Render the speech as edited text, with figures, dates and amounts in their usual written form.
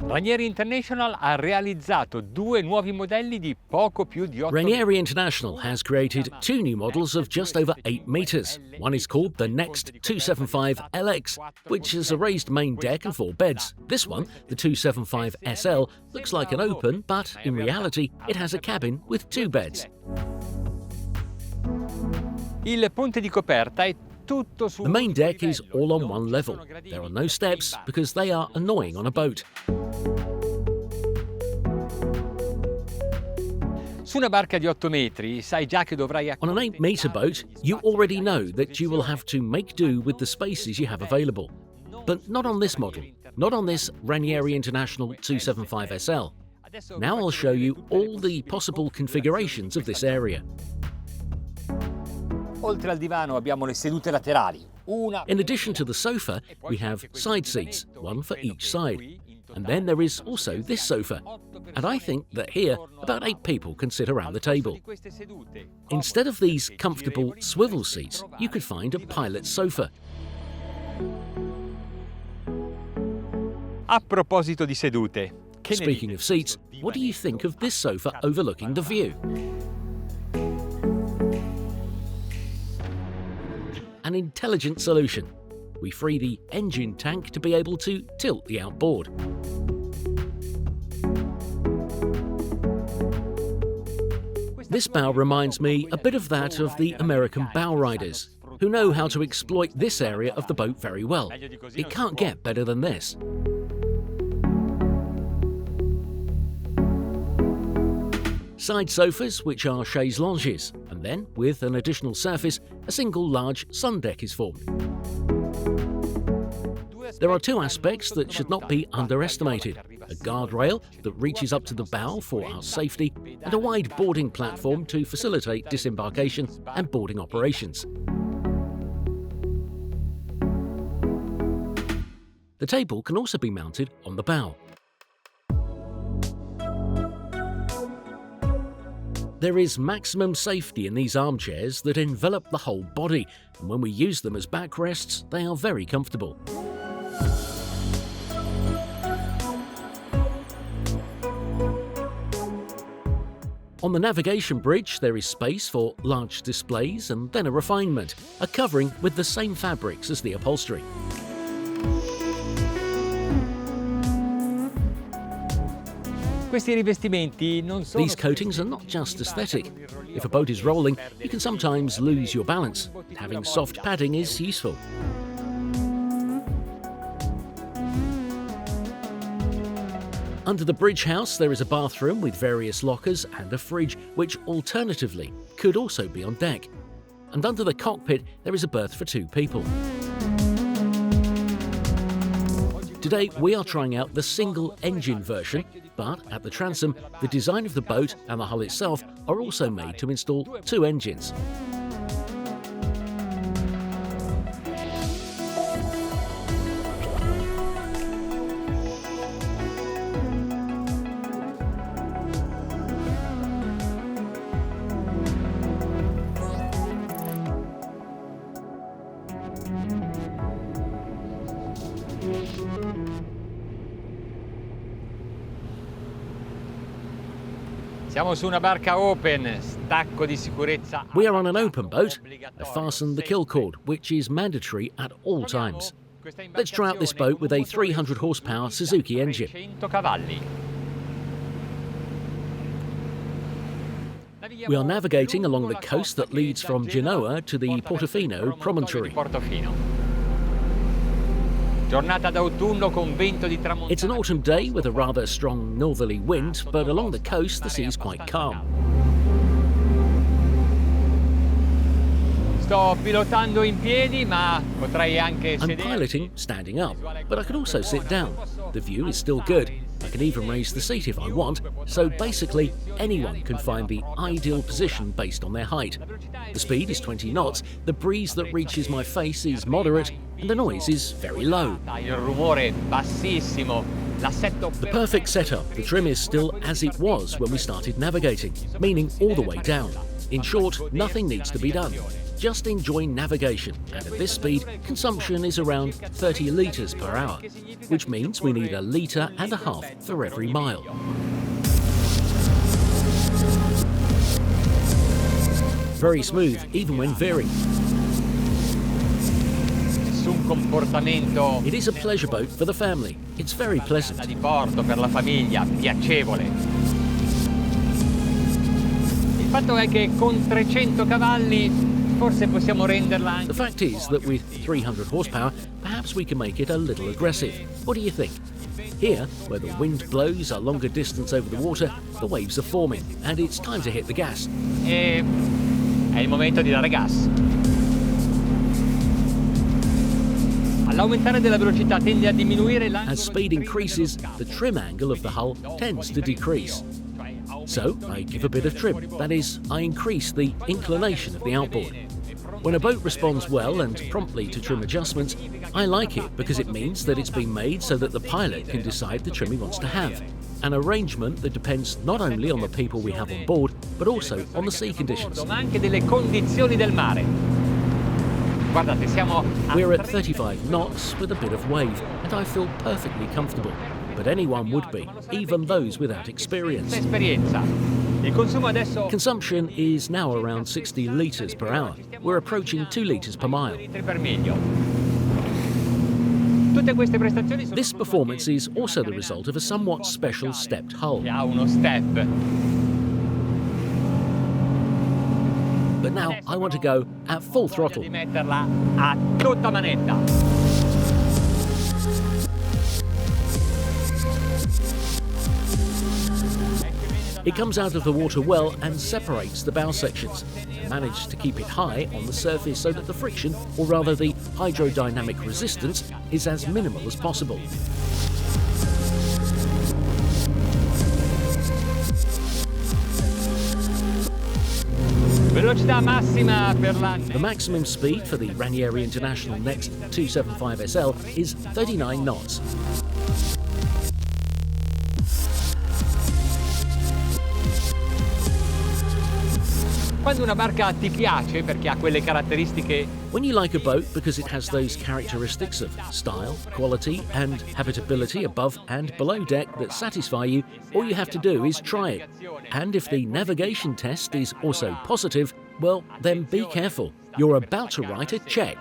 Ranieri International ha realizzato due nuovi modelli di poco più di 8 Ranieri International has created two new models of just over 8 meters. One is called the Next 275LX, which has a raised main deck and 4 beds. This one, the 275SL, looks like an open, but in reality it has a cabin with 2 beds. Il ponte di coperta è tutto su The main deck is all on one level. There are no steps because they are annoying on a boat. Su una barca di 8 metri sai già che dovrai On an 8-meter boat, you already know that you will have to make do with the spaces you have available. But not on this model, not on this Ranieri International 275SL. Now I'll show you all the possible configurations of this area. Oltre al divano abbiamo le sedute laterali. In addition to the sofa, we have side seats, one for each side. And then there is also this sofa. And I think that here, about 8 people can sit around the table. Instead of these comfortable swivel seats, you could find a pilot's sofa. A proposito di sedute, Speaking of seats, what do you think of this sofa overlooking the view? An intelligent solution. We free the engine tank to be able to tilt the outboard. This bow reminds me a bit of that of the American bow riders, who know how to exploit this area of the boat very well. It can't get better than this. Side sofas, which are chaise longues, and then, with an additional surface, a single large sun deck is formed. There are 2 aspects that should not be underestimated: a guardrail that reaches up to the bow for our safety, and a wide boarding platform to facilitate disembarkation and boarding operations. The table can also be mounted on the bow. There is maximum safety in these armchairs that envelop the whole body, and when we use them as backrests, they are very comfortable. On the navigation bridge, there is space for large displays and then a refinement, a covering with the same fabrics as the upholstery. These coatings are not just aesthetic. If a boat is rolling, you can sometimes lose your balance. Having soft padding is useful. Under the bridge house, there is a bathroom with various lockers and a fridge, which alternatively could also be on deck. And under the cockpit, there is a berth for 2 people. Today, we are trying out the single-engine version, but at the transom, the design of the boat and the hull itself are also made to install 2 engines. Siamo su una barca open, stacco di sicurezza. We are on an open boat. I fastened the kill cord, which is mandatory at all times. Let's try out this boat with a 300 horsepower Suzuki engine. 100 cavalli. We are navigating along the coast that leads from Genoa to the Portofino promontory. It's an autumn day with a rather strong northerly wind, but along the coast the sea is quite calm. Sto pilotando in piedi, ma potrei anche I'm sedere. piloting standing up, but I can also sit down. The view is still good. I can even raise the seat if I want, so basically anyone can find the ideal position based on their height. The speed is 20 knots, the breeze that reaches my face is moderate, and the noise is very low. Il rumore bassissimo. The perfect setup, the trim is still as it was when we started navigating, meaning all the way down. In short, nothing needs to be done. just enjoy navigation, and at this speed, consumption is around 30 litres per hour, which means we need 1.5 litres for every mile. Very smooth, even when veering. It is a pleasure boat for the family. It's very pleasant. Di porto per la famiglia, piacevole. Il fatto è che con 300 cavalli forse possiamo renderla anche. The fact is that with 300 horsepower, perhaps we can make it a little aggressive. What do you think? Here, where the wind blows a longer distance over the water, the waves are forming, and it's time to hit the gas. È il momento di dare gas. All'aumentare della velocità tende a diminuire l'angolo. As speed increases, the trim angle of the hull tends to decrease. So I give a bit of trim, that is, I increase the inclination of the outboard. When a boat responds well and promptly to trim adjustments, I like it because it means that it's been made so that the pilot can decide the trim he wants to have. An arrangement that depends not only on the people we have on board, but also on the sea conditions. Ma anche delle condizioni del mare. Guardate, siamo We're at 35 knots with a bit of wave, and I feel perfectly comfortable. But anyone would be, even those without experience. Il consumo adesso Consumption is now around 60 litres per hour. We're approaching 2 litres per mile. per miglio. Tutte queste prestazioni sono This performance is also the result of a somewhat special stepped hull. ha uno step. But now I want to go at full throttle. Di metterla a tutta manetta. It comes out of the water well and separates the bow sections. Managed to keep it high on the surface so that the friction, or rather the hydrodynamic resistance, is as minimal as possible. Velocità massima per la The maximum speed for the Ranieri International Next 275 SL is 39 knots. Quando una barca ti piace perché ha quelle caratteristiche, When you like a boat because it has those characteristics of style, quality and habitability above and below deck that satisfy you, all you have to do is try it. And if the navigation test is also positive, well, then be careful. You're about to write a check.